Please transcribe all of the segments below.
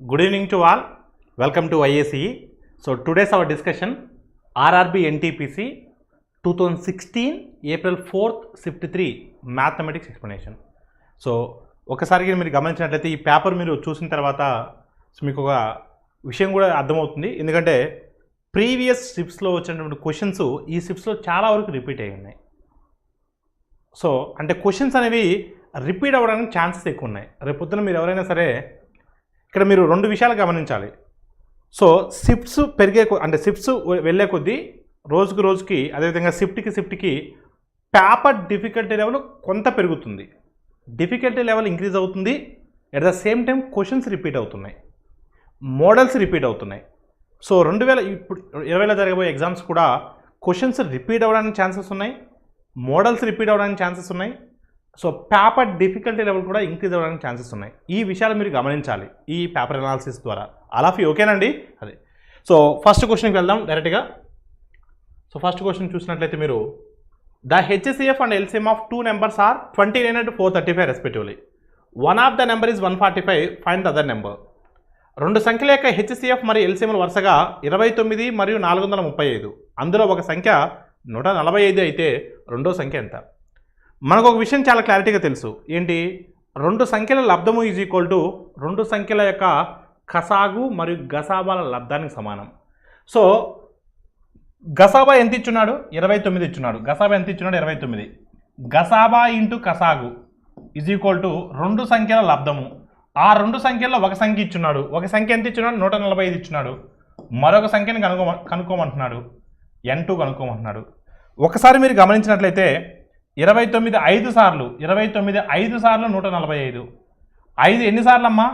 Good evening to all. Welcome to IACE. So today's our discussion RRB NTPC 2016 April 4th Shift-3 Mathematics Explanation. So ఒకసారి మీరు గమనించినట్లయితే ఈ paper మీరు చూసిన తర్వాత మీకు ఒక విషయం కూడా అర్థమవుతుంది. ఎందుకంటే ప్రీవియస్ షిఫ్ట్స్లో వచ్చినటువంటి క్వశ్చన్స్ ఈ షిఫ్ట్స్లో చాలా వరకు రిపీట్ అయ్యి ఉన్నాయి. సో అంటే క్వశ్చన్స్ అనేవి రిపీట్ అవ్వడానికి ఛాన్సెస్ ఎక్కువ ఉన్నాయి. రేపు పొద్దున మీరు ఎవరైనా సరే ఇక్కడ మీరు రెండు విషయాలు గమనించాలి. సో షిఫ్ట్స్ పెరిగే అంటే షిఫ్ట్స్ వెళ్ళే కొద్దీ రోజుకి రోజుకి అదేవిధంగా షిఫ్ట్కి పేపర్ డిఫికల్టీ లెవెల్ కొంత పెరుగుతుంది. డిఫికల్టీ లెవెల్ ఇంక్రీజ్ అవుతుంది. At the same time questions repeat అవుతున్నాయి, మోడల్స్ రిపీట్ అవుతున్నాయి. సో 2020లో జరగబోయే ఎగ్జామ్స్ కూడా క్వశ్చన్స్ రిపీట్ అవ్వడానికి ఛాన్సెస్ ఉన్నాయి, మోడల్స్ రిపీట్ అవ్వడానికి ఛాన్సెస్ ఉన్నాయి. సో పేపర్ డిఫికల్టీ లెవెల్ కూడా ఇంక్రీజ్ అవ్వడానికి ఛాన్సెస్ ఉన్నాయి. ఈ విషయాలు మీరు గమనించాలి ఈ పేపర్ అనాలిసిస్ ద్వారా. అలాఫీ ఓకేనండి. అదే సో ఫస్ట్ క్వశ్చన్కి వెళ్దాం డైరెక్ట్గా. సో ఫస్ట్ క్వశ్చన్ చూసినట్లయితే మీరు the HCF and LCM of two numbers are 29 and 435 respectively. One of the number is 145, find the other number. రెండు సంఖ్యల యొక్క HCF మరియు LCM వరుసగా 29 మరియు 435. అందులో ఒక సంఖ్య 145 అయితే రెండో సంఖ్య ఎంత? మనకు ఒక విషయం చాలా క్లారిటీగా తెలుసు. ఏంటి? రెండు సంఖ్యల లబ్ధము ఈజ్ ఈక్వల్ టు రెండు సంఖ్యల యొక్క కసాగు మరియు గసాబాల లబ్ధానికి సమానం. సో గసాబా ఎంత ఇచ్చున్నాడు? 29 ఇచ్చున్నాడు. గసాబా ఎంత ఇచ్చున్నాడు? 29. గసాబా ఇంటూ కసాగు ఈజ్ ఈక్వల్ టు రెండు సంఖ్యల లబ్ధము. ఆ రెండు సంఖ్యల్లో ఒక సంఖ్య ఇచ్చున్నాడు. ఒక సంఖ్య ఎంత ఇచ్చున్నాడు? 145 ఇచ్చున్నాడు. మరొక సంఖ్యని కనుక్కోమంటున్నాడు. N2 కనుక్కోమంటున్నాడు. ఒకసారి మీరు గమనించినట్లయితే 29 5 సార్లు 145. 5 ఎన్నిసార్లు అమ్మా?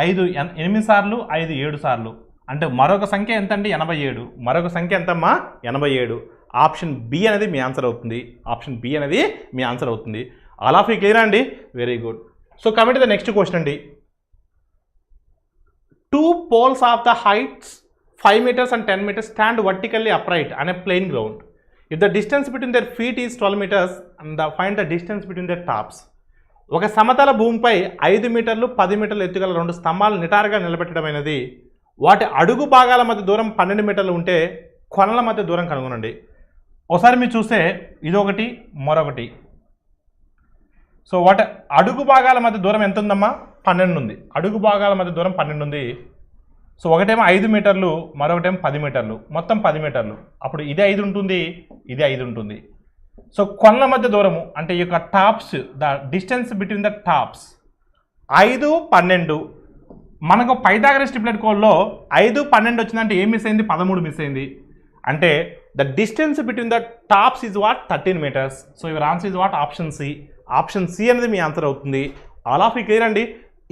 5 8 సార్లు, 5 7 సార్లు. అంటే మరొక సంఖ్య ఎంత అండి? 87. మరొక సంఖ్య ఎంతమ్మా? 87. ఆప్షన్ బి అనేది మీ ఆన్సర్ అవుతుంది. ఆప్షన్ బి అనేది మీ ఆన్సర్ అవుతుంది. ఆల్ ఆఫ్ యూ క్లియర్ అండి? Very good. So coming to the next question అండి. Two poles of the heights 5 meters and 10 meters stand vertically upright on a plain ground. If the distance between their feet is 12 meters and find the distance between their tops. ఒక సమతల భూమిపై 5 మీటర్లు 10 మీటర్లు ఎత్తుగల రెండు స్తంభాలు నిటారుగా నిలబెట్టడమైనది. వాటి అడుగు భాగాల మధ్య దూరం 12 మీటర్లు ఉంటే కొనల మధ్య దూరం కనుగొనండి. ఒకసారి మీరు చూస్తే ఇదొకటి మరొకటి. సో వాటి అడుగు భాగాల మధ్య దూరం ఎంత ఉందమ్మా? 12 ఉంది. అడుగు భాగాల మధ్య దూరం 12 ఉంది. సో ఒకటేమో 5 మీటర్లు, మరొకటేమో 10 మీటర్లు, మొత్తం 10 మీటర్లు. అప్పుడు ఇది 5 ఉంటుంది, ఇది 5 ఉంటుంది. సో కొనల మధ్య దూరము అంటే ఈ యొక్క tops, the distance between the tops 5 12. మనకు పైథాగరస్ ట్రిప్లెట్ కోడ్లో 5 12 వచ్చిందంటే ఏం మిస్ అయింది? 13 మిస్ అయింది. అంటే the distance between the tops is what? 13 meters. So your answer is what? Option C. Option C అనేది మీ ఆన్సర్ అవుతుంది. ఆల్ ఆఫ్ యూ క్లియర్ అండి.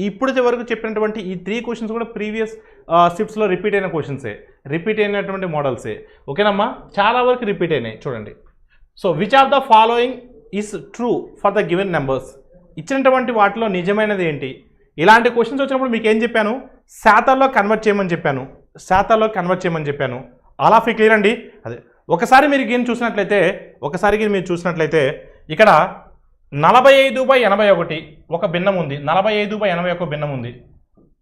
ఇప్పుడు వరకు చెప్పినటువంటి ఈ 3 క్వశ్చన్స్ కూడా ప్రీవియస్ షిఫ్ట్స్లో రిపీట్ అయిన క్వశ్చన్సే, రిపీట్ అయినటువంటి మోడల్సే. ఓకేనమ్మా? చాలా వరకు రిపీట్ అయినాయి. చూడండి. So which of the following is true for the given numbers? ఇచ్చినటువంటి వాటిలో నిజమైనది ఏంటి? ఇలాంటి క్వశ్చన్స్ వచ్చినప్పుడు మీకు ఏం చెప్పాను? శాతాల్లో కన్వర్ట్ చేయమని చెప్పాను. ఆల్ ఆఫ్ యూ క్లియర్ అండి. అదే ఒకసారి మీరు చూసినట్లయితే ఇక్కడ 45/81 ఒక భిన్నం ఉంది. 45/81 భిన్నం ఉంది.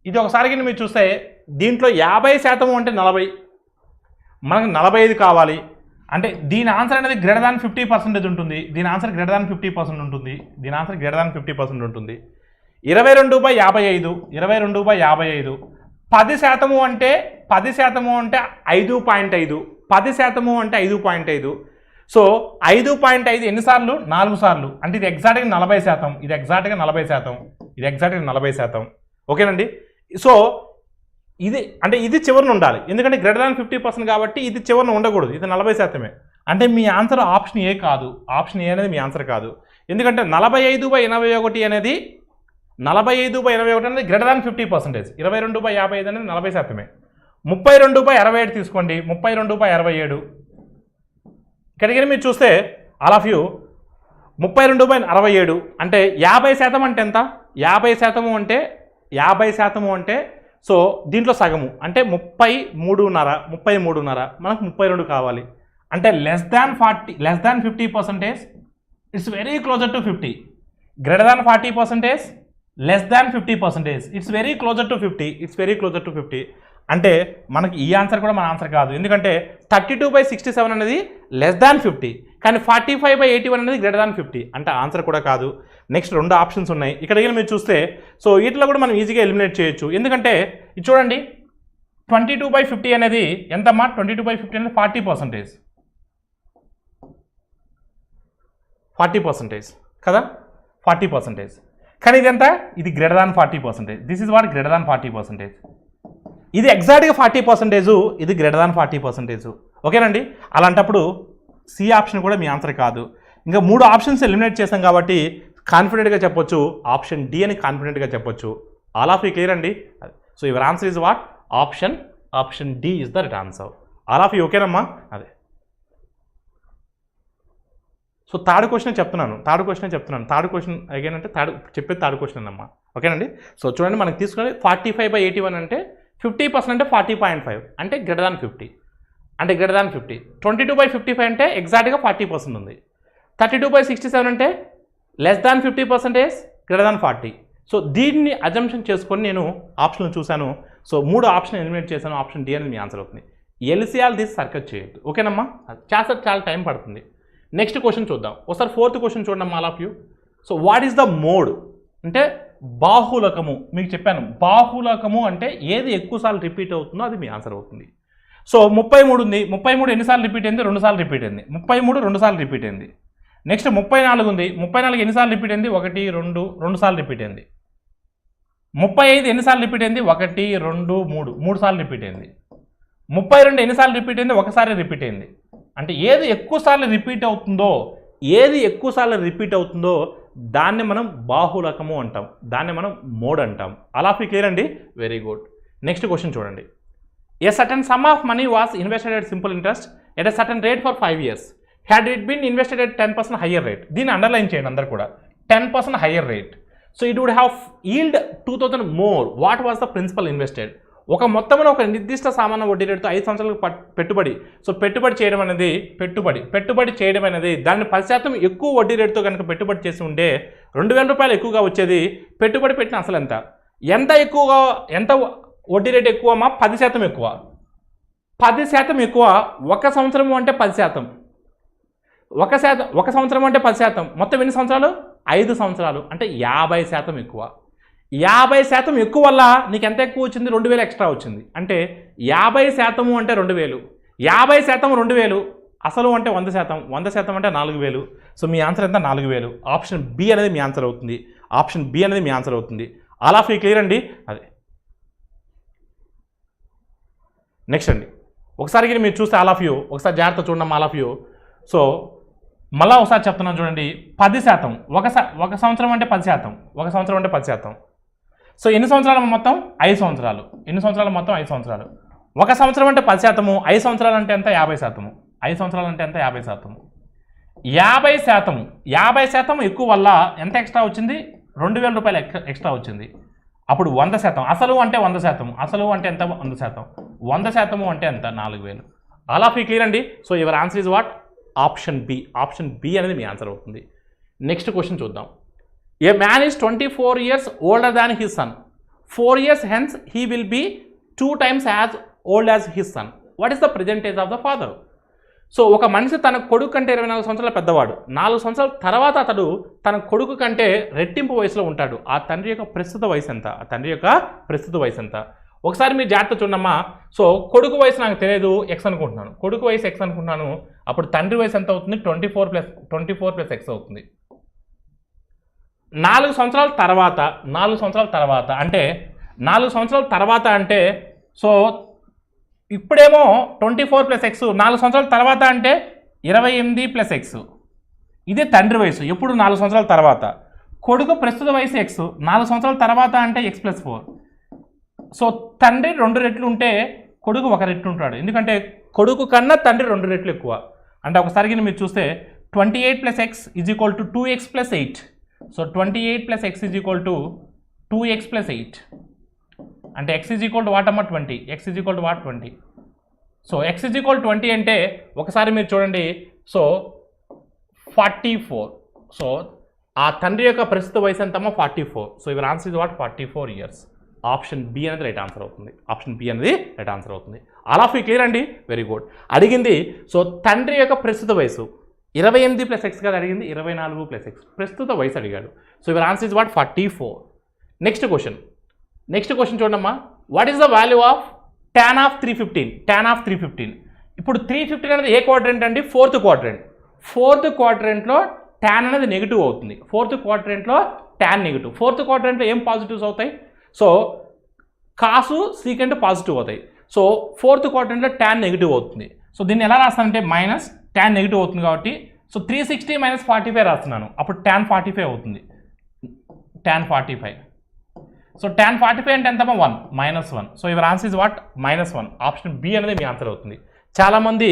ఇది ఒకసారి మీరు చూస్తే దీంట్లో 50% అంటే 40, మనకు 45 కావాలి. అంటే దీని ఆన్సర్ అనేది గ్రేటర్ దాన్ 50% ఉంటుంది. దీని ఆన్సర్ గ్రేటర్ దాన్ 50% ఉంటుంది. 22/55. 22/55 10% అంటే 5.5. 10% అంటే 5.5. సో 5.5 ఎన్నిసార్లు? 4 సార్లు. అంటే ఇది ఎగ్జాక్ట్గా 40%. ఇది ఎగ్జాక్ట్గా 40%. ఓకేనండి? సో ఇది అంటే ఇది చివరిన ఉండాలి. ఎందుకంటే గ్రేటర్ దాన్ 50% కాబట్టి ఇది చివరిన ఉండకూడదు. ఇది 40%. అంటే మీ ఆన్సర్ ఆప్షన్ ఏ కాదు. ఆప్షన్ ఏ అనేది మీ ఆన్సర్ కాదు. ఎందుకంటే 45/81 అనేది 45/81 అనేది గ్రేటర్ దాన్ 50%. 22/55 అనేది 40%. 32/67 తీసుకోండి. 32/67 ఇక్కడికి మీరు చూస్తే ఆల్ ఆఫ్ యూ 32/67 అంటే 50% అంటే ఎంత? 50% అంటే సో దీంట్లో సగము అంటే 33.5 మనకు 32 కావాలి. అంటే less than 50%. It's very closer to 50. Greater than 40%. Less than 50%. It's very closer to 50. It's very closer to 50. అంటే మనకి ఈ ఆన్సర్ కూడా మన ఆన్సర్ కాదు, ఎందుకంటే 32/67 అనేది లెస్ దాన్ 50, కానీ 45/81 అనేది గ్రేటర్ దాన్ 50, అంటే ఆన్సర్ కూడా కాదు. నెక్స్ట్ 2 ఆప్షన్స్ ఉన్నాయి ఇక్కడ మీరు చూస్తే. సో వీటిలో కూడా మనం ఈజీగా ఎలిమినేట్ చేయొచ్చు, ఎందుకంటే ఇది చూడండి 22/50 అనేది ఎంతమ్మా? 22/50 అనేది 40%. 40% కదా, 40%. కానీ ఇది ఎంత? ఇది greater than 40%. This is what greater than 40%. ఇది ఎగ్జాక్ట్గా 40%, ఇది గ్రేటర్ దాన్ 40%. ఓకేనండి. అలాంటప్పుడు సి ఆప్షన్ కూడా మీ ఆన్సర్ కాదు. ఇంకా 3 ఆప్షన్స్ ఎలిమినేట్ చేసాం కాబట్టి కాన్ఫిడెంట్గా చెప్పొచ్చు ఆప్షన్ డి అని కాన్ఫిడెంట్గా చెప్పొచ్చు. ఆల్ ఆఫ్ యూ క్లియర్ అండి. So your answer is what? Option D is the right answer. All of you ఓకేనమ్మా? అదే. సో థర్డ్ క్వశ్చన్ చెప్తున్నాను. థర్డ్ క్వశ్చన్ అగైన్ అంటే చెప్పేది థర్డ్ క్వశ్చన్ అమ్మా. ఓకేనండి. సో చూడండి మనకి తీసుకుని 45/81 అంటే 50% అంటే 40.5 అంటే గ్రేటర్ దాన్ 50, అంటే గ్రేటర్ దాన్ 50. 22/55 అంటే ఎగ్జాక్ట్గా 40% ఉంది. 32/67 అంటే less than 50%, greater than 40. So దీన్ని అజంప్షన్ చేసుకొని నేను ఆప్షన్లు చూశాను. సో 3 ఆప్షన్ ఎలిమినేట్ చేశాను. ఆప్షన్ డి అనేది మీ ఆన్సర్ అవుతుంది. ఎల్సిఆర్ తీసి సర్కస్ చేయొద్దు. ఓకేనమ్మా? చేస్తే చాలా టైం పడుతుంది. నెక్స్ట్ క్వశ్చన్ చూద్దాం ఒకసారి. 4th క్వశ్చన్ చూడండి all of you. So what is the mode అంటే బాహులకము. మీకు చెప్పాను బాహులకము అంటే ఏది ఎక్కువసార్లు రిపీట్ అవుతుందో అది మీ ఆన్సర్ అవుతుంది. సో 33 ఉంది. 33 ఎన్నిసార్లు రిపీట్ అయింది? 2 సార్లు రిపీట్ అయింది. 33 2 సార్లు రిపీట్ అయింది. నెక్స్ట్ 34 ఉంది. 34 ఎన్నిసార్లు రిపీట్ అయింది? 1 2 సార్లు రిపీట్ అయింది. 35 ఎన్నిసార్లు రిపీట్ అయింది? 1 2 3 సార్లు రిపీట్ అయింది. 32 ఎన్నిసార్లు రిపీట్ అయింది? ఒకసారి రిపీట్ అయింది. అంటే ఏది ఎక్కువసార్లు రిపీట్ అవుతుందో దాన్ని మనం బాహులకము అంటాం, దాన్ని మనం మోడ్ అంటాం. అలా ఫీ క్లియర్ అండి. Very good. నెక్స్ట్ క్వశ్చన్ చూడండి. A certain sum of money was invested at simple interest at a certain rate for 5 years. Had it been invested at 10% higher rate. దీన్ని అండర్లైన్ చేయండి అందరు కూడా. 10% higher rate. So it would have yield 2000 more. What was the principal invested? ఒక మొత్తంలో ఒక నిర్దిష్ట సామాన్య వడ్డీ రేటుతో 5 సంవత్సరాలకు పెట్టుబడి. సో పెట్టుబడి చేయడం అనేది దాన్ని 10% ఎక్కువ వడ్డీ రేటుతో కనుక పెట్టుబడి చేసి ఉంటే 2000 రూపాయలు ఎక్కువగా వచ్చేది. పెట్టుబడి పెట్టిన అసలు ఎంత ఎక్కువగా, ఎంత వడ్డీ రేటు ఎక్కువ అమ్మా? 10% ఎక్కువ. 10% ఎక్కువ. 1 సంవత్సరం అంటే 10%. 1 సంవత్సరం అంటే 10%. మొత్తం ఎన్ని సంవత్సరాలు? 5 సంవత్సరాలు అంటే 50% ఎక్కువ. 50% ఎక్కువ వల్ల నీకు ఎంత ఎక్కువ వచ్చింది? 2000 ఎక్స్ట్రా వచ్చింది. అంటే 50% అంటే 2000. 50% 2000. అసలు అంటే 100%. 100% అంటే 4000. సో మీ ఆన్సర్ ఎంత? 4000. ఆప్షన్ బి అనేది మీ ఆన్సర్ అవుతుంది. ఆల్ ఆఫ్ యూ క్లియర్ అండి. అదే. నెక్స్ట్ అండి ఒకసారి మీరు చూస్తే ఆల్ ఆఫ్ యూ ఒకసారి జాగ్రత్త చూడండి ఆల్ ఆఫ్ యూ. సో మళ్ళీ ఒకసారి చెప్తున్నాను చూడండి. 10%. ఒక సంవత్సరం అంటే 10%. 1 సంవత్సరం అంటే 10%. సో ఎన్ని సంవత్సరాలు మొత్తం? 5 సంవత్సరాలు. ఎన్ని సంవత్సరాలు మొత్తం? 5 సంవత్సరాలు. 1 సంవత్సరం అంటే 10%. 5 సంవత్సరాలు అంటే ఎంత? 50%. 5 సంవత్సరాలు అంటే ఎంత? 50%. 50% ఎక్కువ వల్ల ఎంత ఎక్స్ట్రా వచ్చింది? 2000 రూపాయలు ఎక్స్ట్రా వచ్చింది. అప్పుడు 100%. అసలు అంటే 100%. అసలు అంటే ఎంత? 100%. 100% అంటే ఎంత? 4000. ఆల్ ఆఫ్ యూ క్లియర్ అండి. So your answer is what? Option B అనేది మీ ఆన్సర్ అవుతుంది. నెక్స్ట్ క్వశ్చన్ చూద్దాం. A man is 24 years older than his son. 4 years hence he will be 2 times as old as his son. What is the present age of the father? So ఒక మనిషి తన కొడుకు కంటే 24 సంవత్సరాల పెద్దవాడు. 4 సంవత్సరాల తర్వాత అతడు తన కొడుకు కంటే రెట్టింపు వయసులో ఉంటాడు. ఆ తండ్రి యొక్క ప్రస్తుత వయసు ఎంత? ఒకసారి మీరు జాగ్రత్త చూడమ్మా. సో కొడుకు వయసు నాకు తెలియదు, ఎక్స్ అనుకుంటున్నాను. కొడుకు వయసు ఎక్స్ అనుకుంటున్నాను. అప్పుడు తండ్రి వయసు ఎంత అవుతుంది? 24 + ఎక్స్ అవుతుంది. 4 సంవత్సరాల తర్వాత అంటే సో ఇప్పుడేమో 24 + ఎక్స్. 4 సంవత్సరాల తర్వాత అంటే 28 + ఎక్స్. ఇదే తండ్రి వయసు. ఎప్పుడు? 4 సంవత్సరాల తర్వాత. కొడుకు ప్రస్తుత వయసు ఎక్స్. 4 సంవత్సరాల తర్వాత అంటే x + 4. సో తండ్రి 2 రెట్లు ఉంటే కొడుకు 1 రెట్లు ఉంటాడు. ఎందుకంటే కొడుకు కన్నా తండ్రి 2 రెట్లు ఎక్కువ. అంటే ఒకసారి మీరు చూస్తే 28 + x = 2x + 8. So 28 + x = 2x + 8. అంటే x = వాట్ అమ్మ? 20. x = what? 20. సో x = 20 అంటే ఒకసారి మీరు చూడండి. సో 44. సో ఆ తండ్రి యొక్క ప్రస్తుత వయసు ఎంతమ్మా 44. So your answer is what 44 years. Option B అనేది రైట్ ఆన్సర్ అవుతుంది. ఆప్షన్ బి అనేది రైట్ ఆన్సర్ అవుతుంది. ఆల్ ఆఫ్ యూ క్లియర్ అండి, వెరీ గుడ్. అడిగింది సో తండ్రి యొక్క ప్రస్తుత వయసు 28 + x కాదు అడిగింది, 24 + x ప్రస్తుత వయసు అడిగాడు. So your answer is what 44. Next question చూడమ్మా. What is the value of tan of 315? ఇప్పుడు 315 అనేది ఏ క్వాడ్రెంట్ అండి? ఫోర్త్ క్వాడ్రెంట్లో tan అనేది నెగిటివ్ అవుతుంది. ఫోర్త్ క్వాడ్రెంట్లో tan నెగిటివ్. ఫోర్త్ క్వాడ్రెంట్లో ఏం పాజిటివ్స్ అవుతాయి? సో కాసు సీకెంట్ పాజిటివ్ అవుతాయి. సో ఫోర్త్ క్వాడ్రెంట్లో tan నెగిటివ్ అవుతుంది. సో దీన్ని ఎలా రాస్తానంటే మైనస్ tan నెగిటివ్ అవుతుంది కాబట్టి సో 360 - 45 రాస్తున్నాను. అప్పుడు tan 45 అవుతుంది. tan 45. సో tan 45 అంటే ఎంతమ్మా 1 -1. So your answer is what -1. Option B అనేది మీ ఆన్సర్ అవుతుంది. చాలామంది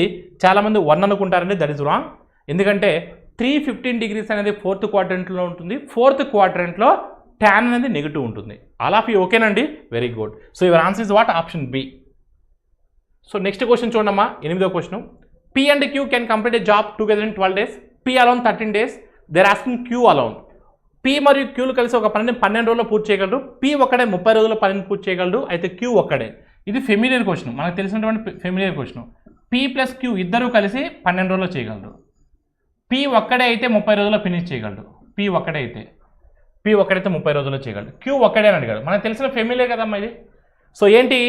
1 అనుకుంటారండి, దట్ ఈస్ రాంగ్. ఎందుకంటే 315 degrees అనేది ఫోర్త్ క్వాడ్రెంట్లో ఉంటుంది. ఫోర్త్ క్వాడ్రెంట్లో tan అనేది నెగిటివ్ ఉంటుంది. ఆల్ ఆఫ్ యూ ఓకేనండి, very good. So your answer is what option B. So next question చూడమ్మా, 8వ question. P and Q can complete a job together in 12 days. P alone 13 days. They're asking Q alone. P మరియు Qలు కలిసి ఒక పనిని 12 రోజుల్లో పూర్తి చేయగలరు. P ఒక్కడే 30 రోజుల్లో పనిని పూర్తి చేయగలరు. అయితే Q ఒక్కడే. ఇది ఫెమిలియర్ క్వశ్చన్, మనకు తెలిసినటువంటి ఫెమిలియర్ క్వశ్చన్. P + Q ఇద్దరు కలిసి 12 రోజుల్లో చేయగలరు. P ఒక్కడే అయితే 30 రోజుల్లో ఫినిష్ చేయగలరు. P ఒక్కడే అయితే 30 రోజుల్లో చేయగలరు. Q ఒక్కడే అని అడిగాడు. మనకు తెలిసిన ఫెమిలియర్ కదమ్మా ఇది. సో ఏంటి,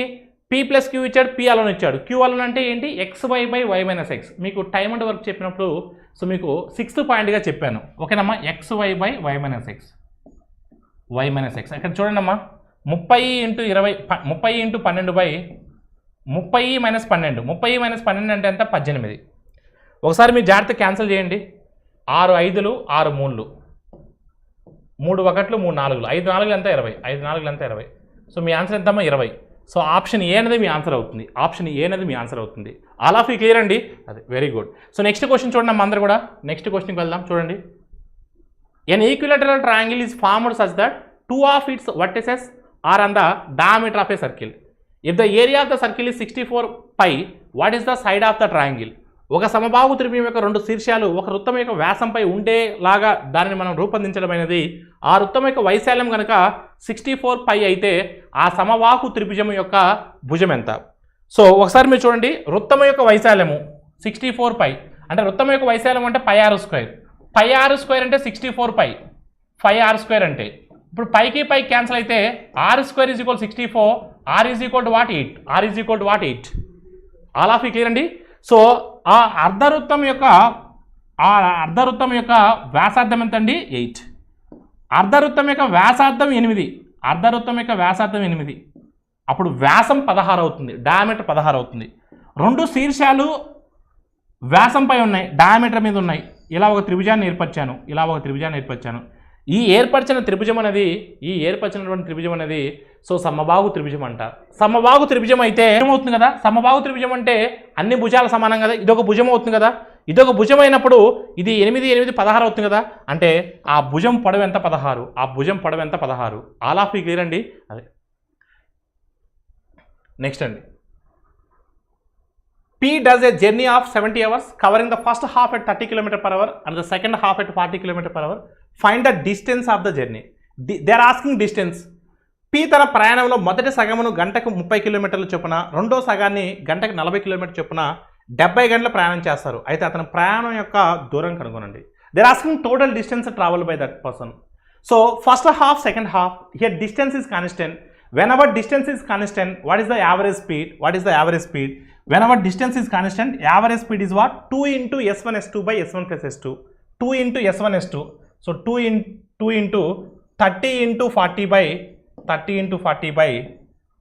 P + Q ఇచ్చాడు, P అలోన్ ఇచ్చాడు. Q అలోన్ అంటే ఏంటి? xy/y - x. మీకు టైమ్ అండ్ వర్క్ చెప్పినప్పుడు సో మీకు 6th పాయింట్గా చెప్పాను, ఓకేనమ్మా. xy/y - x. ఇక్కడ చూడండి అమ్మా, 30 × 20 30 × 12 30 - 12. 30 - 12 అంటే ఎంత? 18. ఒకసారి మీరు జాగ్రత్త క్యాన్సిల్ చేయండి. 6 5లు 6 3లు 3 1లు 3 4లు 5 4లు ఎంత? 20. 5 4లు ఎంత? 20. సో మీ ఆన్సర్ ఎంతమ్మా? 20. సో ఆప్షన్ ఏ అనేది మీ ఆన్సర్ అవుతుంది. ఆల్ ఆఫ్ యూ క్లియర్ అండి, అదే very good. So next question చూడండి అమ్మ, అందరూ కూడా నెక్స్ట్ క్వశ్చన్కి వెళ్దాం. చూడండి, an equilateral triangle is formed such that 2 of its vertices are on the diameter of a circle. If the area of the circle is 64 pi, what is the side of the triangle? ఒక సమబాహు త్రిభుజం యొక్క 2 శీర్షాలు ఒక వృత్తం యొక్క వ్యాసంపై ఉండేలాగా దానిని మనం రూపొందించడమైనది. ఆ వృత్తం యొక్క వైశాల్యం కనుక 64 pi అయితే ఆ సమబాహు త్రిభుజం యొక్క భుజం ఎంత? సో ఒకసారి మీరు చూడండి, వృత్తం యొక్క వైశాల్యము 64 pi అంటే వృత్తం యొక్క వైశాల్యం అంటే πr స్క్వేర్. πr స్క్వేర్ అంటే 64 pi. 5r స్క్వేర్ అంటే ఇప్పుడు పైకి పై క్యాన్సిల్ అయితే r square = 64, r = what 8. r = what 8. All of you clear అండి. సో ఆ అర్ధవృత్తం యొక్క వ్యాసార్థం ఎంత అండి? 8. అర్ధవృత్తం యొక్క వ్యాసార్థం 8. అప్పుడు వ్యాసం 16 అవుతుంది, డయామీటర్ 16 అవుతుంది. 2 శీర్షాలు వ్యాసంపై ఉన్నాయి, డయామీటర్ మీద ఉన్నాయి. ఇలా ఒక త్రిభుజాన్ని ఏర్పరిచాను. ఈ ఏర్పరిచినటువంటి త్రిభుజం అనేది సో సమబాహు త్రిభుజం అంటారు. సమబాహు త్రిభుజం అయితే ఏమవుతుంది కదా? సమబాహు త్రిభుజం అంటే అన్ని భుజాలు సమానం కదా, ఇదొక భుజం అవుతుంది కదా. ఇదొక భుజం అయినప్పుడు ఇది 8 8 16 అవుతుంది కదా. అంటే ఆ భుజం పొడవు ఎంత? 16. ఆల్ ఆఫ్ యూ క్లియర్ అండి, అదే నెక్స్ట్ అండి. P does a journey of 70 hours covering the first half at 30 km/h and the second half at 40 km/h. Find the distance of the journey. They are asking distance. P తన ప్రయాణంలో మొదటి సగమును గంటకు 30 కిలోమీటర్ల చొప్పున, రెండో సగాన్ని గంటకు 40 కిలోమీటర్ల చొప్పున 70 గంటల ప్రయాణం చేస్తారు. అయితే అతని ప్రయాణం యొక్క దూరం కనుగొనండి. They are asking total distance traveled by that person. So first half, second half, here distance is constant. Whenever distance is constant, what is the average speed? Whenever distance is constant, average speed is what? 2 × s1 s2 by s1 plus s2. 2 × s1 s2. So 2 into 30 × 40 by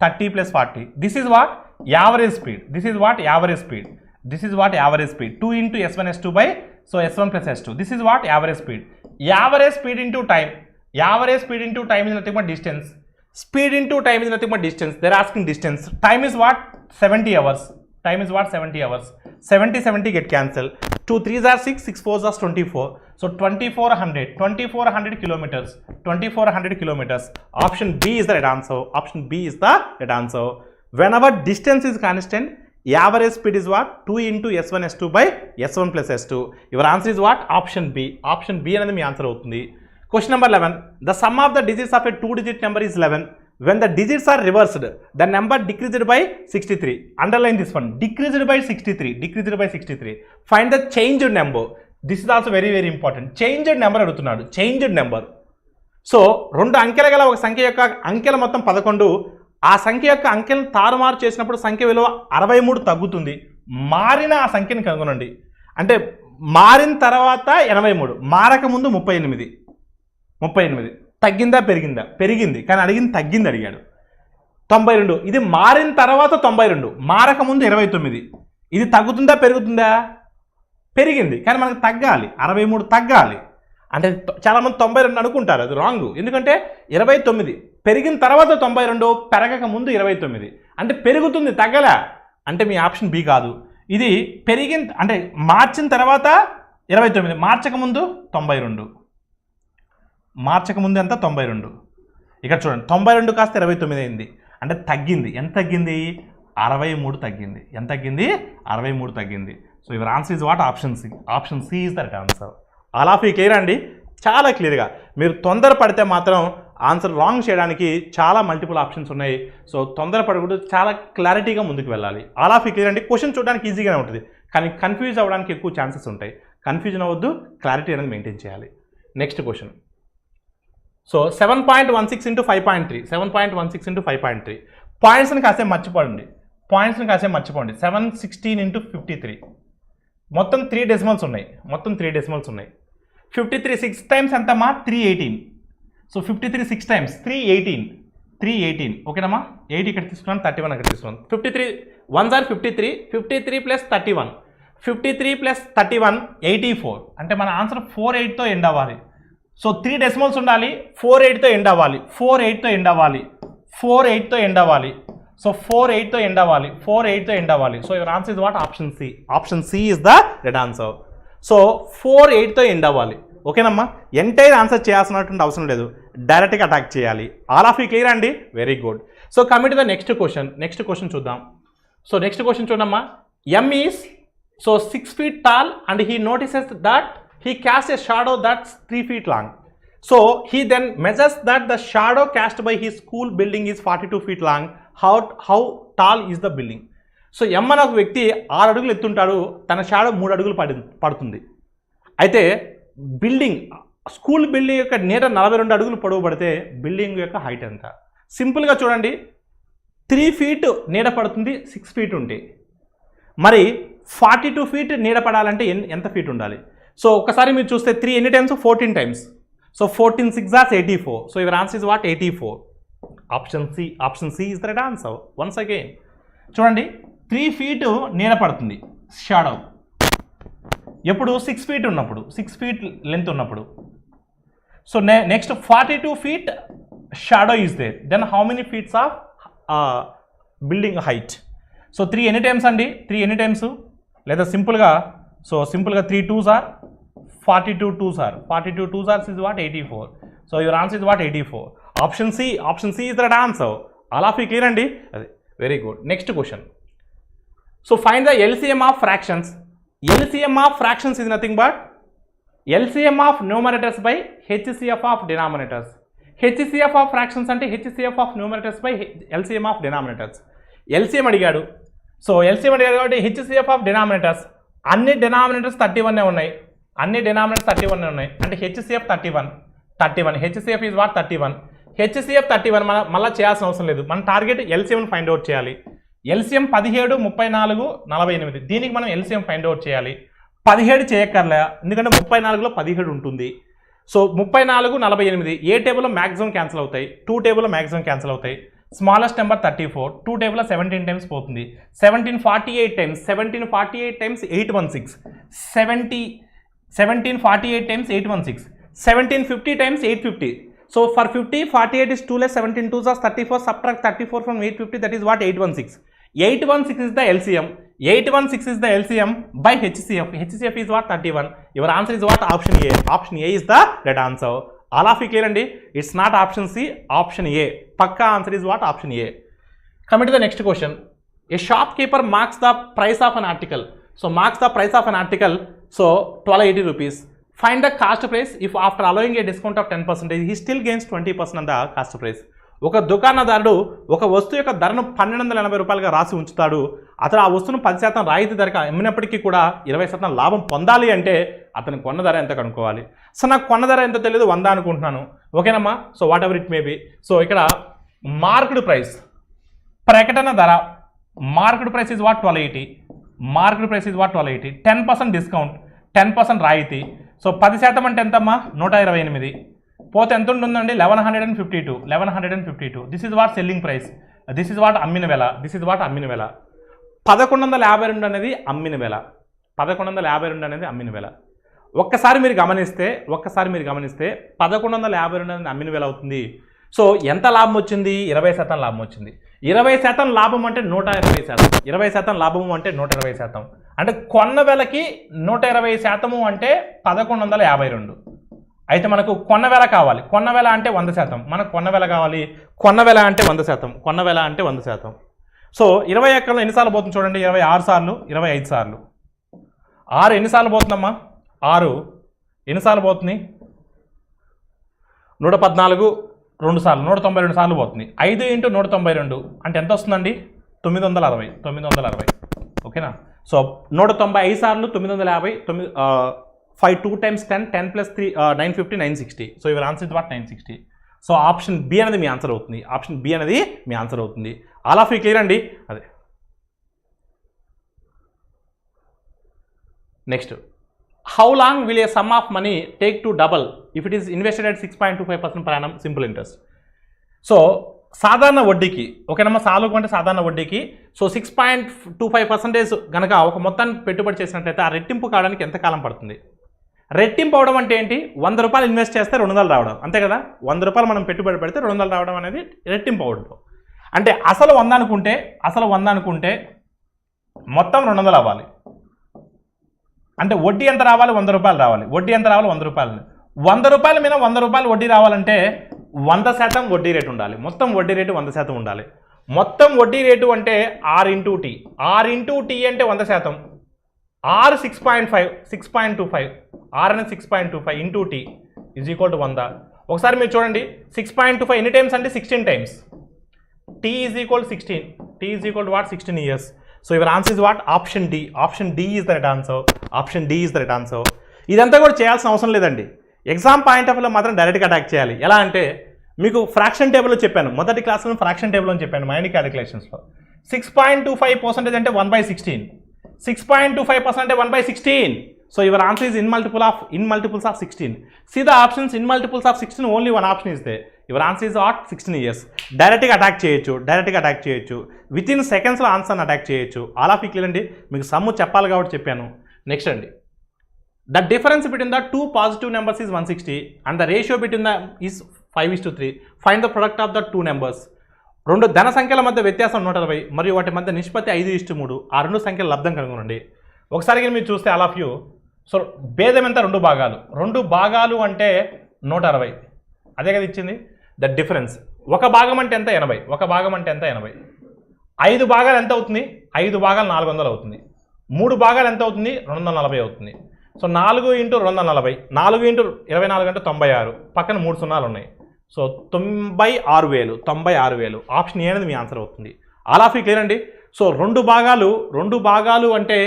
30 plus 40. This is what? Average speed. 2 into s1 s2 by so s1 plus s2. This is what? Average speed. Average speed into time. Is nothing but distance. Speed into time is nothing but distance. They are asking distance. Time is what? 70 hours. 70 get cancelled. 2 3s are 6, 6 4s are 24. So 2400 kilometers. Option B is the right answer. Whenever distance is constant, average speed is what? 2 into s1 s2 by s1 plus s2. Your answer is what? Option B. Option B అనేది మీ answer అవుతుంది. Question number 11. The sum of the digits of a 2-digit number is 11. When the digits are reversed, the number decreased by 63. Underline this one. Decreased by 63. Decreased by 63. Find the changed number. This is also very, very important. Changed number అడుగుతున్నాడు. Changed number. So 2 అంకెల గల ఒక సంఖ్య యొక్క అంకెల మొత్తం 11. ఆ సంఖ్య యొక్క అంకెలను తారుమారు చేసినప్పుడు సంఖ్య విలువ 63 తగ్గుతుంది. మారిన ఆ సంఖ్యను కనుగొనండి. అంటే మారిన తర్వాత 83, మారక ముందు 38. తగ్గిందా పెరిగిందా? పెరిగింది, కానీ అడిగింది తగ్గింది అడిగాడు. 92, ఇది మారిన తర్వాత 92, మారక ముందు 29. ఇది తగ్గుతుందా పెరుగుతుందా? పెరిగింది, కానీ మనకు తగ్గాలి, 63 తగ్గాలి. అంటే చాలామంది 92 అనుకుంటారు, అది రాంగ్. ఎందుకంటే 29 పెరిగిన తర్వాత 92, పెరగక ముందు 29. అంటే పెరుగుతుంది, తగ్గలే. అంటే మీ ఆప్షన్ బి కాదు. ఇది పెరిగిన అంటే మార్చిన తర్వాత 29, మార్చక ముందు 92. మార్చక ముందు ఎంత? 92. ఇక్కడ చూడండి, 92 కాస్త 29 అయింది. అంటే తగ్గింది. ఎంత తగ్గింది? 63 తగ్గింది. ఎంత తగ్గింది? 63 తగ్గింది. So your answer is what? Option C. Option C is that answer. All of you clear అండి? చాలా క్లియర్గా. మీరు తొందర పడితే మాత్రం ఆన్సర్ రాంగ్ చేయడానికి చాలా మల్టిపుల్ ఆప్షన్స్ ఉన్నాయి. సో తొందర పడకూడదు, చాలా క్లారిటీగా ముందుకు వెళ్ళాలి. ఆల్ ఆఫ్ యూ క్లియర్ అండి? క్వశ్చన్ చూడడానికి ఈజీగానే ఉంటుంది, కానీ కన్ఫ్యూజ్ అవ్వడానికి ఎక్కువ ఛాన్సెస్ ఉంటాయి. కన్ఫ్యూజన్ అవ్వద్దు, క్లారిటీ అనేది మెయింటైన్ చేయాలి. Next question. So 7.16 into 5.3. 7.16 into 5.3. పాయింట్స్ని కాసేపు మర్చిపోండి. 716 into 53. మొత్తం 3 డెసిమల్స్ ఉన్నాయి. 53 6 టైమ్స్ ఎంతమ్మా? 318. So 53 6 times 318. ఓకేనమ్మా? 8 ఇక్కడ తీసుకున్నాను, 31 అక్కడ తీసుకున్నాను. 53 1s are 53. 53 + 31. 53 + 31 84. అంటే మన ఆన్సర్ 48తో ఎండ్ అవ్వాలి. సో 3 డెసిమల్స్ ఉండాలి, 48తో ఎండ్ అవ్వాలి. 48తో ఎండ్ అవ్వాలి. సో 48తో ఎండ్ అవ్వాలి. So your answer is what? Option C. Option C is the right answer. So 48తో ఎండ్ అవ్వాలి. ఓకేనమ్మా? ఎంటైర్ ఆన్సర్ చేయాల్సినటువంటి అవసరం లేదు, డైరెక్ట్గా అటాక్ చేయాలి. ఆల్ ఆఫ్ యూ క్లియర్ అండి? Very good. So coming to the next question చూద్దాం. సో నెక్స్ట్ క్వశ్చన్ చూడమ్మా. ఎమ్ is 6 feet tall and he notices that he casts a shadow that's 3 feet long. So he then measures that the shadow cast by his school building is 42 feet long. How tall is the building? So M అనే ఒక వ్యక్తి 6 అడుగులు ఎత్తుంటాడు, తన shadow 3 అడుగులు పడుతుంది. అయితే school building యొక్క నీడ 42 అడుగులు పొడవు పడితే బిల్డింగ్ యొక్క హైట్ ఎంత? సింపుల్గా చూడండి, 3 feet నీడ పడుతుంది 6 feet ఉంటే, మరి 42 feet నీడ పడాలంటే ఎంత ఫీట్ ఉండాలి? సో ఒకసారి మీరు చూస్తే 3 ఎన్ని times? 14 times. So 14 6 are 84. So your answer is what? 84. Option C is the right answer. Once again చూడండి, 3 feet నీడ పడుతుంది షాడో ఎప్పుడు? 6 feet ఉన్నప్పుడు, 6 feet లెంత్ ఉన్నప్పుడు. So next 42 feet shadow is there, then how many feets of building height? So 3 ఎన్ని times అండి? 3 ఎన్ని times? లేదా సింపుల్గా 3 2s are 42 2s are 42 2s are is what? 84. So your answer is what? 84. Option C is the right answer. All of you clear అండి? Very good. Next question. So find the LCM of fractions. LCM of fractions is nothing but LCM of numerators by HCF of denominators. HCF of fractions అంటే HCF of numerators by LCM of denominators. LCM అడిగాడు. So LCM అడిగాడు కాబట్టి HCF of denominators, అన్ని denominators 31 ఉన్నాయి. అంటే HCF 31. HCF is what? 31. HCF 31 మళ్ళీ చేయాల్సిన అవసరం లేదు. మన టార్గెట్ LCM ఫైండ్ అవుట్ చేయాలి. LCM 17 34 48. దీనికి మనం LCM ఫైండ్ అవుట్ చేయాలి. 17 చేయక్కర్లే, ఎందుకంటే 34లో 17 ఉంటుంది. సో 34 48 ఏ టేబుల్లో మ్యాక్సిమం క్యాన్సిల్ అవుతాయి? 2 టేబుల్లో మ్యాక్సిమం క్యాన్సిల్ అవుతాయి. స్మాలెస్ట్ నెంబర్ 34, 2 టేబుల్లో 17 టైమ్స్ పోతుంది. 1748 times 816. 1748 times 816. 1750 times 850. So for 50, 48 is 2 less, 17 2s are 34. Subtract 34 from 850, that is what? 816. 816 is the LCM. 816 is the LCM by HCF. HCF is what? 31. Your answer is what? Option A. Option A is the right answer. All of you clear andi? It's not option C, option A. Pakka answer is what? Option A. Coming to the next question. A shopkeeper marks the price of an article. So marks the price of an article. So 1280 rupees. Find the cost price if after allowing a discount of 10% he still gains 20% on the cost price. ఒక దుకాణదారుడు ఒక వస్తువు యొక్క ధరను 1280 రూపాయలుగా రాసి ఉంచుతాడు. అతను ఆ వస్తువును 10% రాయితీ ధరకు అమ్మినప్పటికీ కూడా 20% లాభం పొందాలి అంటే అతను కొన్న ధర ఎంత కనుక్కోవాలి. సో నాకు కొన్న ధర ఎంత తెలియదు, 100 అనుకుంటున్నాను. ఓకేనమ్మా. So what ever it may be. So ఇక్కడ మార్క్డ్ ప్రైస్, ప్రకటన ధర, marked price is what 1280. Marked price is what 1280. 10% discount, 10% రాయితీ. సో 10% అంటే ఎంతమ్మా 128. పోతే ఎంత ఉంటుందండి 1152. This is what selling price, this is what అమ్మిన వెల, దిస్ ఇస్ వాట్ అమ్మిన వెల. 1152 అనేది అమ్మిన వెల, 1152 అనేది అమ్మిన వెల. ఒక్కసారి మీరు గమనిస్తే 1152 అనేది అమ్మిన వెల అవుతుంది. సో ఎంత లాభం వచ్చింది, 20% లాభం వచ్చింది. 20% లాభం అంటే 120%, 20% లాభము అంటే 120%. అంటే కొన్న వెలకి 120% అంటే 1152. అయితే మనకు కొన్న వెల కావాలి, కొన్న వెల అంటే 100%. మనకు కొన్న వెల కావాలి, కొన్న వెల అంటే 100%, కొన్న వెల అంటే 100%. సో 21 ఎన్నిసార్లు పోతుంది చూడండి, 26 సార్లు, 25 సార్లు. 6 ఎన్నిసార్లు పోతుందమ్మా, 6 ఎన్నిసార్లు పోతుంది, 114 2 సార్లు, 192 సార్లు పోతుంది. 5 × 192 అంటే ఎంత వస్తుందండి, 960. ఓకేనా. సో 195 సార్లు 950, 5 2 times 10, 10 + 3 950, 960. So your answer is what 960. So option B అనేది మీ ఆన్సర్ అవుతుంది, ఆప్షన్ బి అనేది మీ ఆన్సర్ అవుతుంది. ఆల్ ఆఫ్ యూ క్లియర్ అండి. అదే next, how long will a sum of money take to double if it is invested at 6.25% per annum simple interest. So సాధారణ వడ్డీకి, ఓకేనమ్మా, సాలుకు అంటే సాధారణ వడ్డీకి. సో 6.25% కనుక ఒక మొత్తాన్ని పెట్టుబడి చేసినట్లయితే ఆ రెట్టింపు కావడానికి ఎంత కాలం పడుతుంది? రెట్టింపు అవడం అంటే ఏంటి, 100 రూపాయలు ఇన్వెస్ట్ చేస్తే 200 రావడం, అంతే కదా. 100 రూపాయలు మనం పెట్టుబడి పెడితే 200 రావడం అనేది రెట్టింపు అవడం. అంటే అసలు 100 అనుకుంటే మొత్తం 200 అవ్వాలి. అంటే వడ్డీ ఎంత రావాలి, 100 రూపాయలు రావాలి. వడ్డీ ఎంత రావాలి, 100 రూపాయలు. 100 రూపాయల మీద 100 రూపాయలు వడ్డీ రావాలంటే 100% వడ్డీ రేటు ఉండాలి. మొత్తం వడ్డీ రేటు 100% ఉండాలి. మొత్తం వడ్డీ రేటు అంటే R × T. R × T అంటే 100%. R 6.5, 6.25. R అనేది 6.25 × T ఈజ్ ఈక్వల్ టు 100. ఒకసారి మీరు చూడండి, 6.25 ఎన్ని టైమ్స్ అంటే 16 times. T is equal 16. T is equal to what 16 years. So your answer is what option D. Option D is the right answer. Option D is the right answer. ఇదంతా కూడా చేయాల్సిన అవసరం లేదండి. ఎగ్జామ్ పాయింట్ ఆఫ్ వ్యూలో మాత్రం డైరెక్ట్గా attack చేయాలి. ఎలా అంటే మీకు ఫ్రాక్షన్ టేబుల్లో చెప్పాను, మొదటి క్లాస్లో ఫ్రాక్షన్ టేబుల్ అని చెప్పాను మైండ్ క్యాలిక్యులేషన్స్లో. 6.25% అంటే 1/16. 6.25% అంటే 1/16. So your answer is in multiples of 16. See the options in multiples of 16, only one option is there. Your answer is what 16 years. డైరెక్ట్గా అటాక్ చేయొచ్చు. విత్ ఇన్ సెకండ్స్లో ఆన్సర్ని అటాక్ చేయొచ్చు. ఆల్ ఆఫ్ ఈక్వల్ అండి. మీకు sum చెప్పాలి కాబట్టి చెప్పాను. నెక్స్ట్ అండి, the difference between the two positive numbers is 160 and the ratio between them is 5:3. Find the product of the two numbers. రెండు ధన సంఖ్యల మధ్య వ్యత్యాసం 120 మరియు వాటి మధ్య నిష్పత్తి 5:3. ఆ రెండు సంఖ్యల లబ్ధం కనుగొనండి. ఒకసారి మీరు చూస్తే ఆల్ ఆఫ్ యూ, సో భేదం ఎంత, 2 భాగాలు. 2 భాగాలు అంటే 160, అదే కదా ఇచ్చింది. ద డిఫరెన్స్, ఒక భాగం అంటే ఎంత, 80. ఒక భాగం అంటే ఎంత, 80. 5 భాగాలు ఎంత అవుతుంది, 5 భాగాలు 400 అవుతుంది. 3 భాగాలు ఎంత అవుతుంది, 240 అవుతుంది. సో 4 × 240, 4 × 24 అంటే 96. పక్కన 3 సున్నాలు ఉన్నాయి. సో 96,000. ఆప్షన్ ఏ అనేది మీ ఆన్సర్ అవుతుంది. ఆల్ ఆఫ్ యూ క్లియర్ అండి. సో 2 భాగాలు అంటే